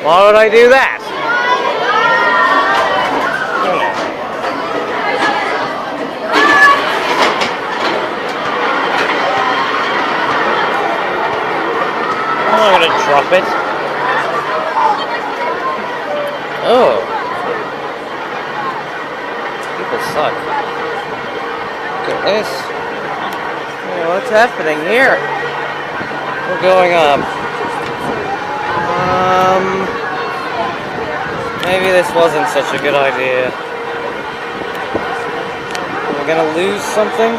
Why would I do that? I'm not gonna drop it. Oh. People suck. Look at this. Oh, what's happening here? We're going up. Maybe this wasn't such a good idea. We're gonna lose something?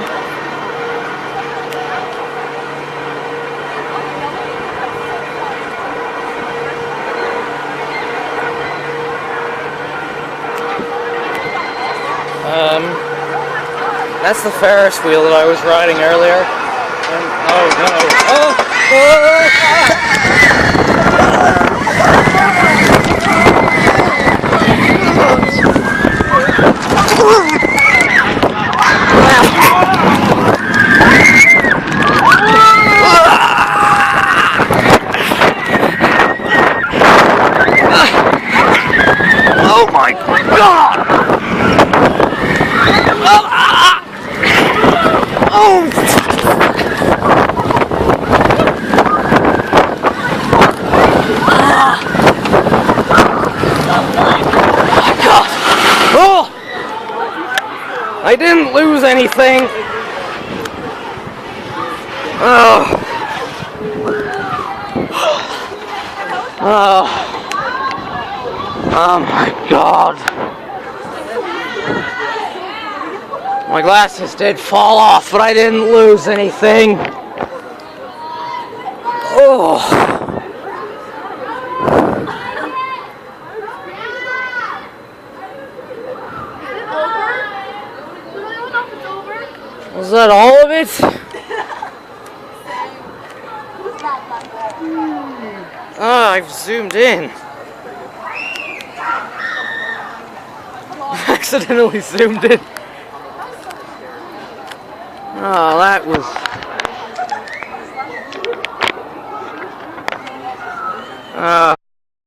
That's the Ferris wheel that I was riding earlier. Oh no. Oh my God! Oh! God! Oh! I didn't lose anything. Oh! Oh! Oh my God! My glasses did fall off, but I didn't lose anything. Oh. Was that all of it? Ah, I've zoomed in. I accidentally zoomed in. Oh, that was...